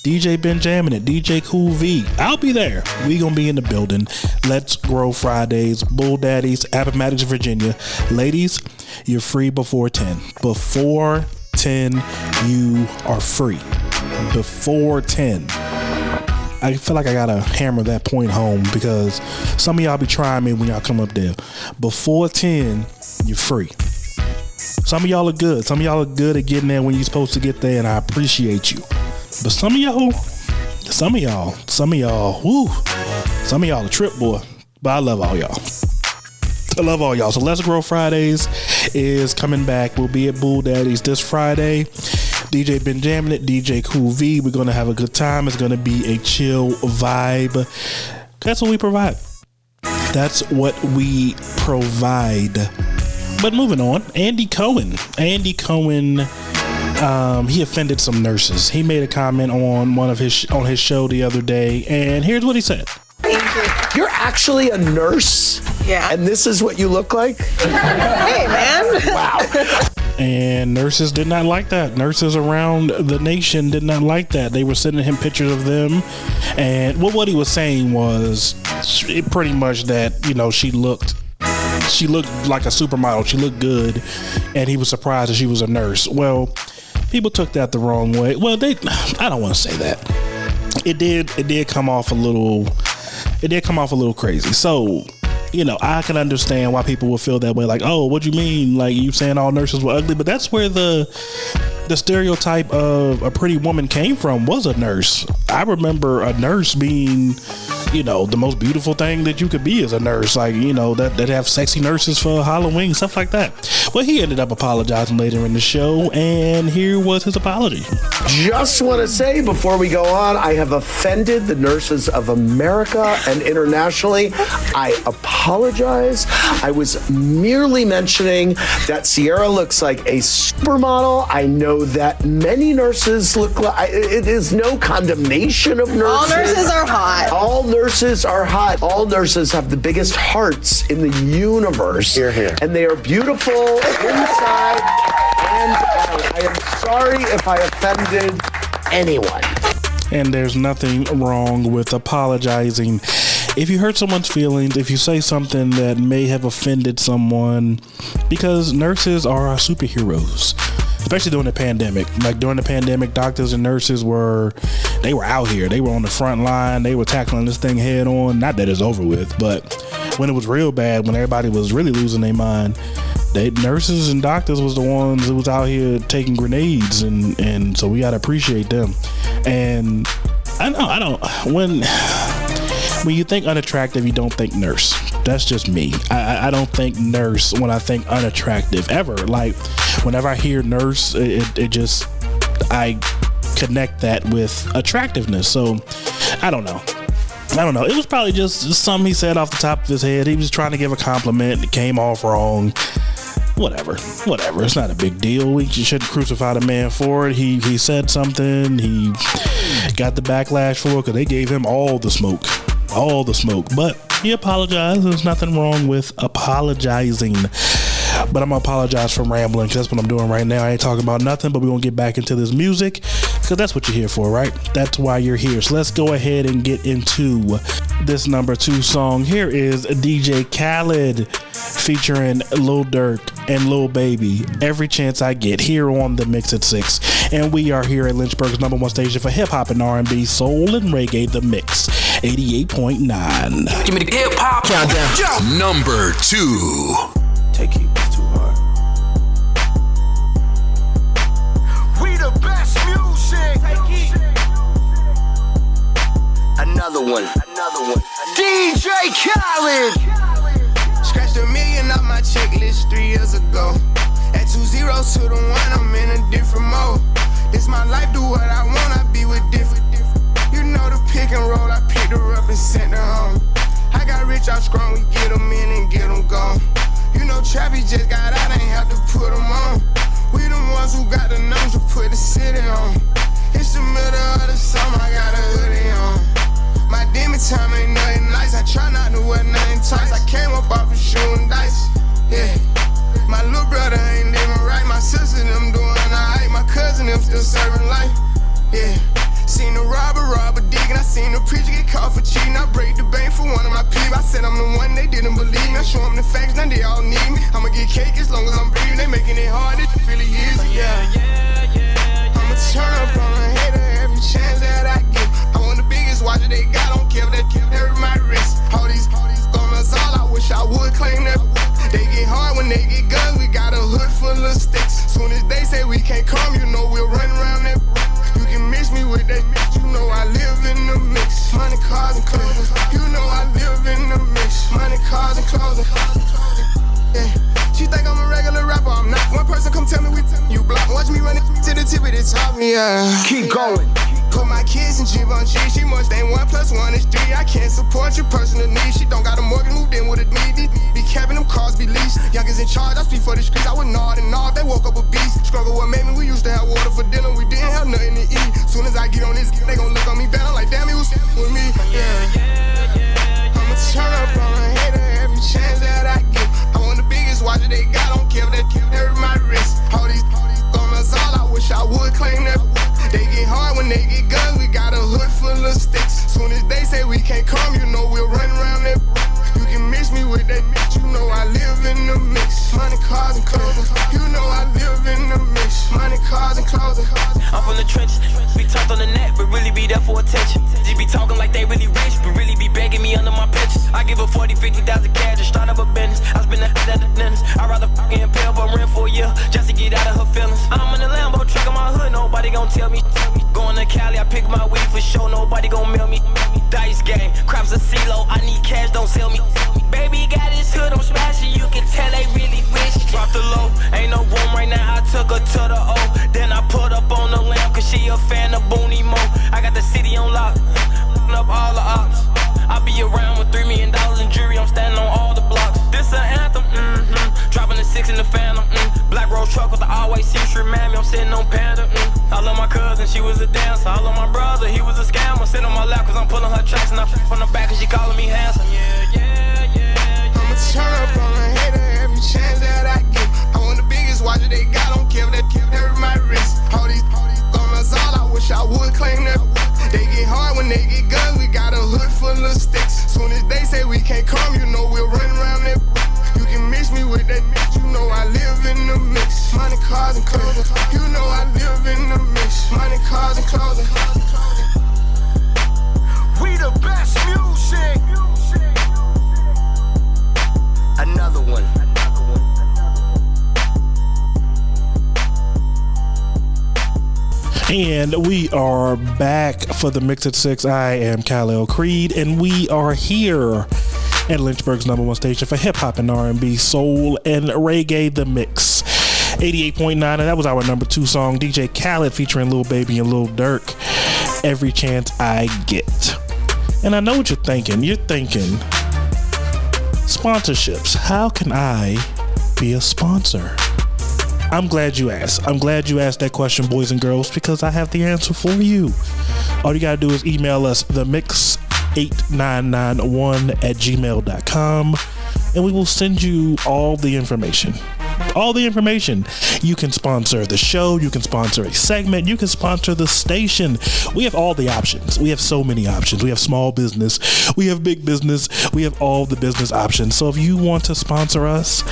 DJ Benjamin and DJ Cool V. I'll be there. We gonna be in the building. Let's Grow Fridays, Bull Daddies, Appomattox, Virginia. Ladies, you're free before 10. Before 10, you are free. Before 10. I feel like I gotta hammer that point home because some of y'all be trying me when y'all come up there. Before 10, you're free. Some of y'all are good. Some of y'all are good at getting there when you're supposed to get there, and I appreciate you. But some of y'all, woo, some of y'all a trip, boy. But I love all y'all. So Let's Grow Fridays is coming back. We'll be at Bull Daddy's this Friday. DJ been jamming it, DJ Cool V. We're going to have a good time. It's going to be a chill vibe. That's what we provide. But moving on, Andy Cohen, he offended some nurses. He made a comment on his show the other day, and here's what he said. You're actually a nurse? Yeah. And this is what you look like? Hey, man. Wow. And nurses did not like that. Nurses around the nation did not like that. They were sending him pictures of them. And what he was saying was pretty much that, you know, she looked like a supermodel. She looked good. And he was surprised that she was a nurse. Well, people took that the wrong way. Well, I don't want to say that. It did come off a little crazy. So, you know, I can understand why people will feel that way. Like, oh, what do you mean? Like, you saying all nurses were ugly? But that's where the stereotype of a pretty woman came from, was a nurse. I remember a nurse being, you know, the most beautiful thing that you could be as a nurse. Like, you know, that have sexy nurses for Halloween, stuff like that. Well, he ended up apologizing later in the show, and here was his apology. Just want to say before we go on, I have offended the nurses of America and internationally. I apologize. I was merely mentioning that Sierra looks like a supermodel. I know that many nurses look like, it is no condemnation of nurses. All nurses are hot. All nurses are hot. All nurses have the biggest hearts in the universe. Hear, hear. And they are beautiful inside and out. I am sorry if I offended anyone. And there's nothing wrong with apologizing. If you hurt someone's feelings, if you say something that may have offended someone, because nurses are our superheroes, especially during the pandemic. Like during the pandemic, doctors and nurses were out here. They were on the front line. They were tackling this thing head on. Not that it's over with, but when it was real bad, when everybody was really losing their mind, nurses and doctors was the ones that was out here taking grenades, and so we gotta appreciate them. And I don't when you think unattractive, you don't think nurse. That's just me. I don't think nurse when I think unattractive ever. Like whenever I hear nurse, it just, I connect that with attractiveness. So I don't know. It was probably just something he said off the top of his head. He was trying to give a compliment. It came off wrong. Whatever. It's not a big deal. We shouldn't crucify the man for it. He said something. He got the backlash for it because they gave him all the smoke. But he apologized. There's nothing wrong with apologizing. But I'm going to apologize for rambling, because that's what I'm doing right now. I ain't talking about nothing, but we're going to get back into this music, because that's what you're here for, right? That's why you're here. So let's go ahead and get into this number 2 song. Here is DJ Kalel featuring Lil Durk and Lil Baby, Every Chance I Get, here on The Mix at 6. And we are here at Lynchburg's #1 station for hip-hop and R&B, soul and reggae, The Mix 88.9. Give me the hip-hop countdown. Number 2. Take it too hard. We the best music. Another one. DJ Khaled. Scratched $1 million off my checklist 3 years ago. At 2 zeros to the 1, I'm in a different mode. This my life, do what I want, I be with different. You know the pick and roll, I picked her up and sent her home. I got rich out strong, we get them in and get them gone. You know Trappy just got out, ain't have to put them on. We the ones who got the numbers to put the city on. It's the middle of the summer, I got a hoodie on. My demon time ain't nothing nice, I try not to wear nothing tight. I came up off of shooting dice, yeah. My little brother ain't living right, my sister them doing alright. My cousin them still serving life, yeah. Seen the robber digging, I seen the preacher get caught for cheating. I break the bank for one of my peeps. I said I'm the one, they didn't believe me. I show them the facts, now they all need me. I'ma get cake as long as I'm breathing. They making it hard, it really easy, yeah. I'ma turn up on a hater every chance that I get. I want the biggest watch watches they got, don't care if that hurt my wrist. All these guns, all I wish I would claim that. They get hard when they get guns, we got a hood full of sticks. Soon as they say we can't come, you know we'll run around that. You can mix me with that mix, you know I live in the mix. Money, cars, and clothes, you know I live in the mix. Money, cars, and clothes. Yeah. She think I'm a regular rapper, I'm not. One person come tell me you block. Watch me run it to the tip of the top, yeah. Keep going. Put my kids in Givenchy, she must ain't 1 + 1 is 3. I can't support your personal needs. She don't got a mortgage, moved in with a need. Be capping them cars, be leased. Youngest in charge, I speak for the streets. I would nod and nod, they woke up a beast. Struggle what made me, we used to have water for dinner. We didn't have nothing to eat. Soon as I get on this, they gon' look on me bad. I'm like, damn, he was with me. Yeah. I'ma turn up on a hater every chance that I get. I want the biggest watch that they got, don't care if that hurt my wrist. All these guns, all I wish I would claim that. They get hard when they get guns, we got a hood full of sticks. Soon as they say we can't come, you know we'll run around that. You can mix me with that mix, you know I live in the mix. Money, cars, and clothes, you know I live in the mix. Money, cars, and clothes. I'm from the trenches, be tough on the net, but really be there for attention. Just be talking like they really rich, but really be begging me under my pictures. I give her 40, 50,000 cash to start up a business. I spend that at the dentist. I'd rather fucking pay up a rent for a year just to get out of her feelings. I'm in the Lambo truck in my hood, nobody gon' tell me. Going to Cali, I pick my weed for sure, nobody gon' mail me. Dice game, craps a CeeLo, I need cash, don't sell me. Baby got his hood, I'm smashing, you can tell they really rich. Drop the low, ain't no room right now, I took her to the O. Then I put up on the lamp, cause she a fan of Booney Mo. I got the city on lock, up all the ops. I be around with $3 million in jewelry, I'm standing on all the blocks. This an anthem, dropping the 6 in the Phantom, Black Rose truck with the all-white C-shirt, mammy, I'm sitting on Panda, I love my cousin, she was a dancer. I love my brother, he was a scammer. Sit on my lap cause I'm pulling her tracks, and I from the back cause she calling me handsome. Yeah. I'ma turn up on a hater every chance that I get. I want the biggest watch that they got, don't care if that hurt my wrist. All these guns, all I wish I would claim that. They get hard when they get guns, we got a hood full of sticks. Soon as they say we can't come, you know we'll run around that. You can mix me with that mix, you know I live in the mix. Money, cars, and clothes, you know I live in the mix. Money, cars, and clothes. We the best music. Another one. And we are back for the Mix at 6. I am Kalel Creed, and we are here at Lynchburg's #1 station for hip hop and R&B, soul and reggae, The Mix 88.9, and that was our number 2 song, DJ Khaled featuring Lil Baby and Lil Durk, Every Chance I Get. And I know what you're thinking. You're thinking, sponsorships. How can I be a sponsor? I'm glad you asked. I'm glad you asked that question, boys and girls, because I have the answer for you. All you gotta do is email us themix8991@gmail.com, and we will send you all the information. All the information. You can sponsor the show, you can sponsor a segment, you can sponsor the station. We have all the options. We have so many options. We have small business, we have big business, we have all the business options. So if you want to sponsor us,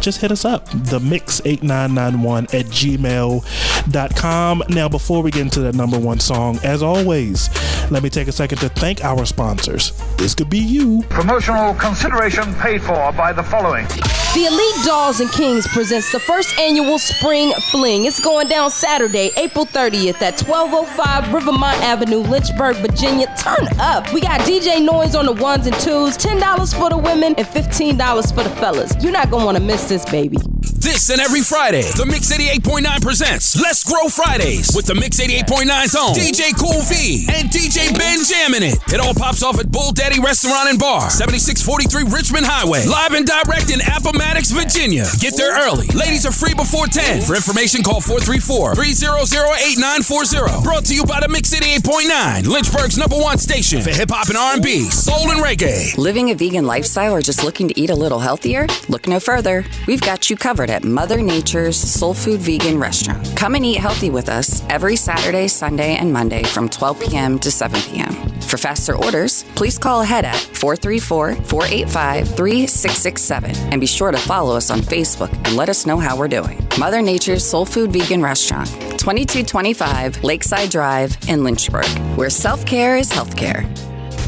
just hit us up, themix8991@gmail.com. Now, before we get into the number 1 song, as always, let me take a second to thank our sponsors. This could be you. Promotional consideration paid for by the following. The Elite Dolls and Kings presents the first annual Spring Fling. It's going down Saturday, April 30th at 1205 Rivermont Avenue, Lynchburg, Virginia. Turn up. We got DJ Noise on the 1s and 2s, $10 for the women and $15 for the fellas. You're not going to want to miss this, baby. This and every Friday, the Mix 88.9 presents Let's Grow Fridays with the Mix 88.9's own DJ Cool V and DJ Ben jamming it. It all pops off at Bull Daddy Restaurant and Bar, 7643 Richmond Highway. Live and direct in Appomattox, Virginia. Get there early. Ladies are free before 10. For information, call 434-300-8940. Brought to you by the Mix 88.9, Lynchburg's #1 station for hip-hop and R&B, soul and reggae. Living a vegan lifestyle or just looking to eat a little healthier? Look no further. We've got you covered at Mother Nature's Soul Food Vegan Restaurant. Come and eat healthy with us every Saturday, Sunday, and Monday from 12 p.m. to 7 p.m. For faster orders, please call ahead at 434-485-3667 and be sure to follow us on Facebook and let us know how we're doing. Mother Nature's Soul Food Vegan Restaurant, 2225 Lakeside Drive in Lynchburg, where self-care is healthcare.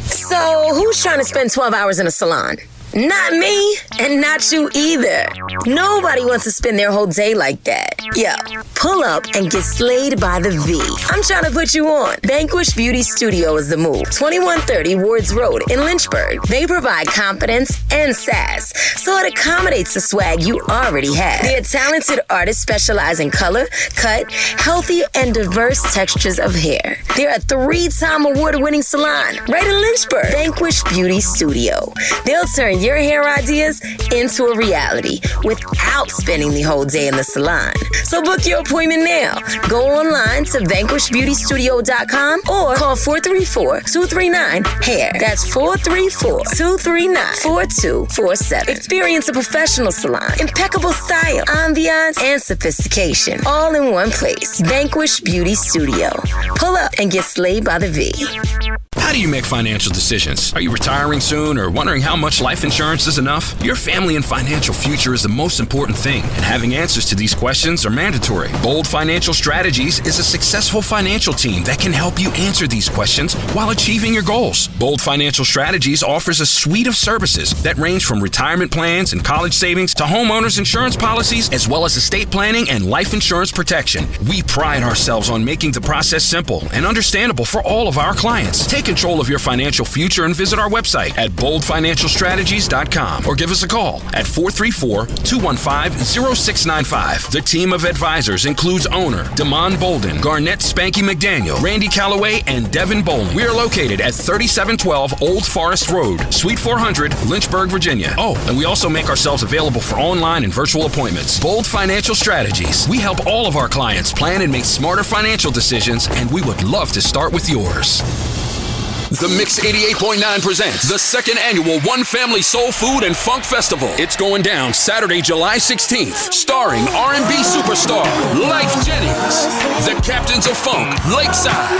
So, who's trying to spend 12 hours in a salon? Not me, and not you either. Nobody wants to spend their whole day like that. Yo, pull up and get slayed by the V. I'm trying to put you on. Vanquish Beauty Studio is the move. 2130 Wards Road in Lynchburg. They provide confidence and sass, so it accommodates the swag you already have. Their talented artists specialize in color, cut, healthy, and diverse textures of hair. They're a 3-time award-winning salon right in Lynchburg. Vanquish Beauty Studio. They'll turn your hair ideas into a reality without spending the whole day in the salon. So book your appointment now. Go online to vanquishbeautystudio.com or call 434-239-HAIR. That's 434-239-4247. Experience a professional salon, impeccable style, ambiance, and sophistication, all in one place. Vanquish Beauty Studio. Pull up and get slayed by the V. How do you make financial decisions? Are you retiring soon or wondering how much life insurance is enough? Your family and financial future is the most important thing, and having answers to these questions are mandatory. Bold Financial Strategies is a successful financial team that can help you answer these questions while achieving your goals. Bold Financial Strategies offers a suite of services that range from retirement plans and college savings to homeowners insurance policies, as well as estate planning and life insurance protection. We pride ourselves on making the process simple and understandable for all of our clients. Take control of your financial future and visit our website at boldfinancialstrategies.com or give us a call at 434-215-0695. The team of advisors includes owner Damon Bolden, Garnett Spanky McDaniel, Randy Calloway, and Devin Bowling. We are located at 3712 Old Forest Road, Suite 400, Lynchburg, Virginia. Oh, and we also make ourselves available for online and virtual appointments. Bold Financial Strategies. We help all of our clients plan and make smarter financial decisions, and we would love to start with yours. The Mix 88.9 presents the second annual One Family Soul Food and Funk Festival. It's going down Saturday, July 16th, starring R&B superstar Life Jennings, the Captains of Funk, Lakeside,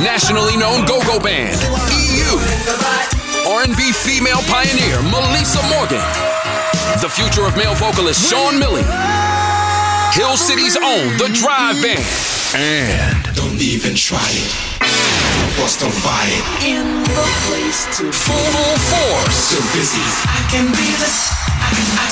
nationally known go-go band, EU, R&B female pioneer Melissa Morgan, the future of male vocalist Sean Milley, Hill City's own The Drive Band, and don't even try it. Don't buy it. In the place to Full Force. So busy. I can be this.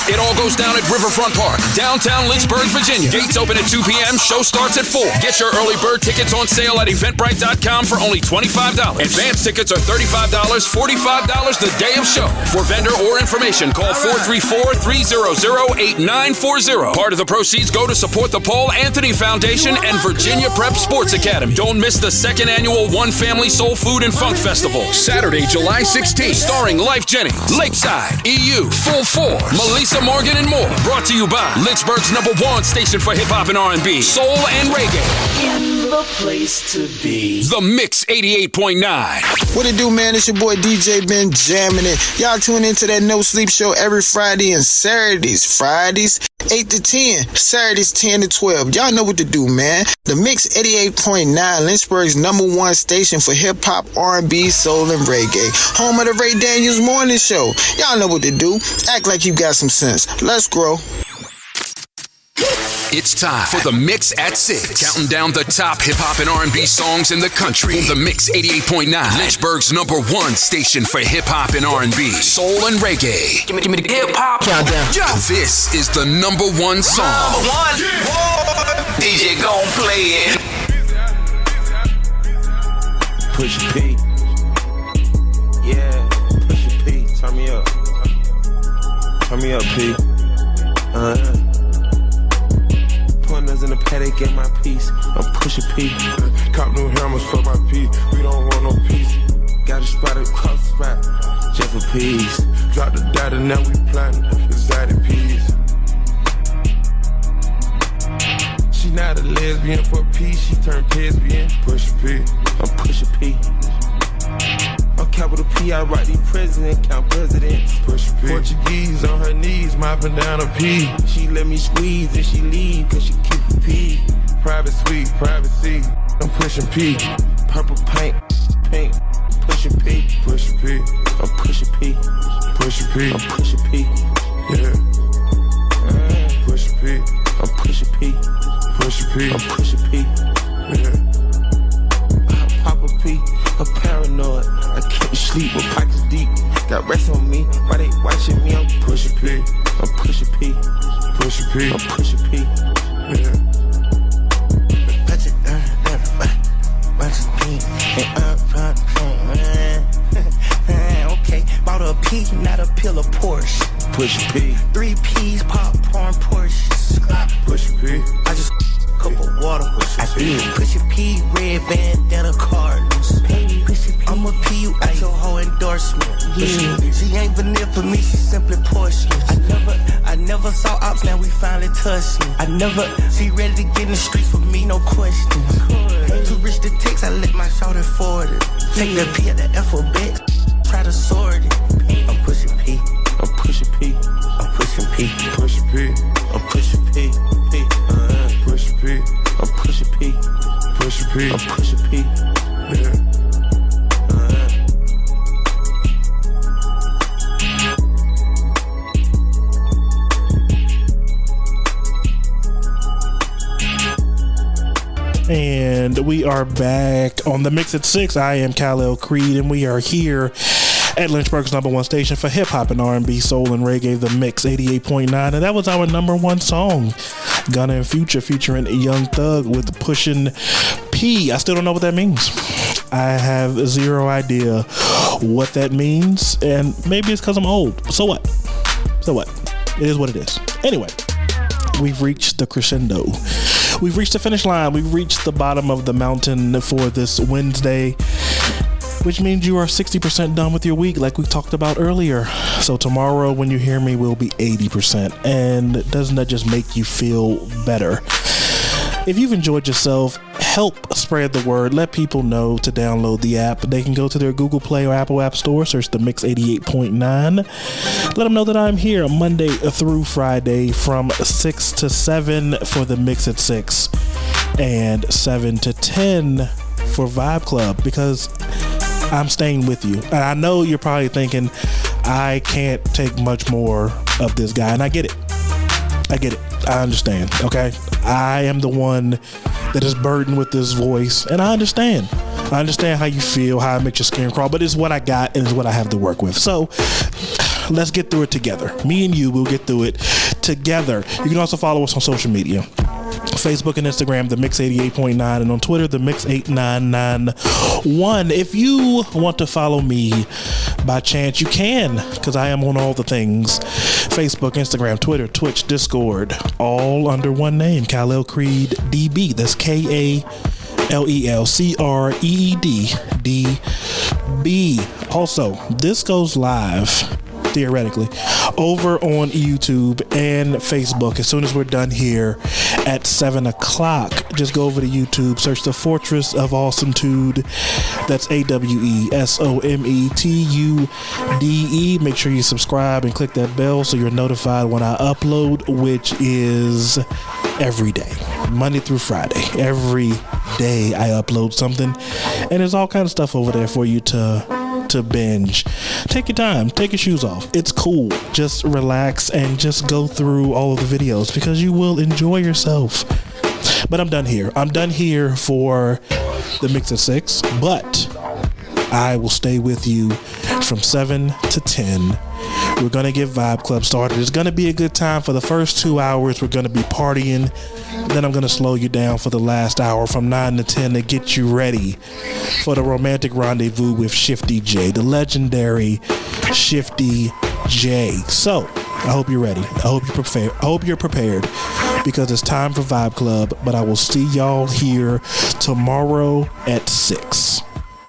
It all goes down at Riverfront Park, downtown Lynchburg, Virginia. Gates open at 2 p.m. Show starts at 4. Get your early bird tickets on sale at Eventbrite.com for only $25. Advance tickets are $35, $45 the day of show. For vendor or information, call 434-300-8940. Part of the proceeds go to support the Paul Anthony Foundation and Virginia Prep Sports Academy. Don't miss the second annual One Family Soul Food and Funk Festival, Saturday, July 16th, starring Life Jennings, Lakeside, EU, Full Force, Melissa Morgan, and more. Brought to you by Lynchburg's #1 station for hip-hop and R&B, soul and reggae. In the place to be. The Mix 88.9. What it do, man? It's your boy DJ Ben jamming it. Y'all tune into that No Sleep Show every Friday and Saturdays. Fridays 8 to 10, Saturdays 10 to 12. Y'all know what to do, man. The Mix 88.9, Lynchburg's #1 station for hip-hop, R&B, soul, and reggae. Home of the Ray Daniels Morning Show. Y'all know what to do. Act like you got some sense. Let's grow. It's time for the Mix at 6. Counting down the top hip-hop and R&B songs in the country. The Mix 88.9, Lynchburg's #1 station for hip-hop and R&B, soul and reggae. Give me the hip-hop countdown. This is the #1 song. #1. DJ gon' play it. Push P. Yeah, Push P. Turn me up. Turn me up, P. Pointers in the paddock, get my piece. I'm pushing P. Cop new hammers for my P. We don't want no peace. Got a spot across the spot, just for peace. Drop the data, now we plotting exotic peas. She not a lesbian for peace, she turned lesbian. Push P, I'm pushing P. On capital P, I write the president, count presidents. Push P. Portuguese on her knees, mopping down a P. She let me squeeze and she leave, cause she keep a P. Private suite, privacy, I'm pushing P. Purple paint, pink, pushing P. Pushing P, I'm pushing P. Pushing P, I'm pushing P. Yeah. Pushing P, I'm pushing P. Pushing P, I'm pushing P. Yeah. Papa P, a paranoid. I can't sleep with pockets deep. Got rest on me, why they watching me? I'm pushing P. I'm pushing P. Pushing P. I'm pushing P. Yeah. Okay, bought a P, not a pill of Porsche. Push P. 3 P's, popcorn, Porsche. Push P. I just cup of water. I did. Push a P, red bandana Cardinals. I'm a P, you at your whole endorsement. Yeah, she ain't vanilla for me, she simply porcelain. I never saw ops, now we finally touched it. She ready to get in the streets for me, no question. Too rich to text, I let my shorty forward it. Take the P at the alphabet, try to sort it. I'm pushing P. I'm pushing P. I'm pushing P. Pushing P. I'm pushing P. Pushing P. I'm pushing P. Pushing P. I'm pushing P. Yeah. And we are back on the Mix at 6. I am Kalel Creed, and we are here at Lynchburg's #1 station for hip hop and R&B, soul and reggae, the Mix 88.9, and that was our #1 song, Gunna and Future featuring Young Thug with Pushin' P. I still don't know what that means. I have zero idea what that means, and maybe it's because I'm old. So what? It is what it is. Anyway, we've reached the crescendo. We've reached the finish line. We've reached the bottom of the mountain for this Wednesday, which means you are 60% done with your week, like we talked about earlier. So tomorrow when you hear me, we'll be 80%. And doesn't that just make you feel better? If you've enjoyed yourself, help spread the word. Let people know to download the app. They can go to their Google Play or Apple App Store, search the Mix 88.9. Let them know that I'm here Monday through Friday from 6 to 7 for the Mix at 6 and 7 to 10 for Vibe Club, because I'm staying with you. And I know you're probably thinking, I can't take much more of this guy. And I get it. I understand. Okay. I am the one that is burdened with this voice, and I understand. I understand how you feel, how it makes your skin crawl, but it's what I got and it's what I have to work with. So let's get through it together. Me and you will get through it together. You can also follow us on social media. Facebook and Instagram, the Mix 88.9, and on Twitter, the Mix 8991. If you want to follow me by chance, you can, because I am on all the things: Facebook, Instagram, Twitter, Twitch, Discord, all under one name, Kalel Creed DB. That's KALELCREEDDB. Also, this goes live, theoretically, over on YouTube and Facebook as soon as we're done here at 7 o'clock. Just go over to YouTube, search the Fortress of Awesometude. That's AWESOMETUDE. Make sure you subscribe and click that bell so you're notified when I upload, which is every day, Monday through Friday. Every day I upload something, and there's all kinds of stuff over there for you to binge. Take your time, take your shoes off. It's cool. Just relax and just go through all of the videos, because you will enjoy yourself. But I'm done here. I'm done here for the Mix at 6, but I will stay with you from 7 to 10. We're going to get Vibe Club started. It's going to be a good time. For the first 2 hours, we're going to be partying. Then I'm going to slow you down for the last hour from 9 to 10 to get you ready for the romantic rendezvous with Shifty J, the legendary Shifty J. So I hope you're ready. I hope you're prepared, because it's time for Vibe Club. But I will see y'all here tomorrow at 6.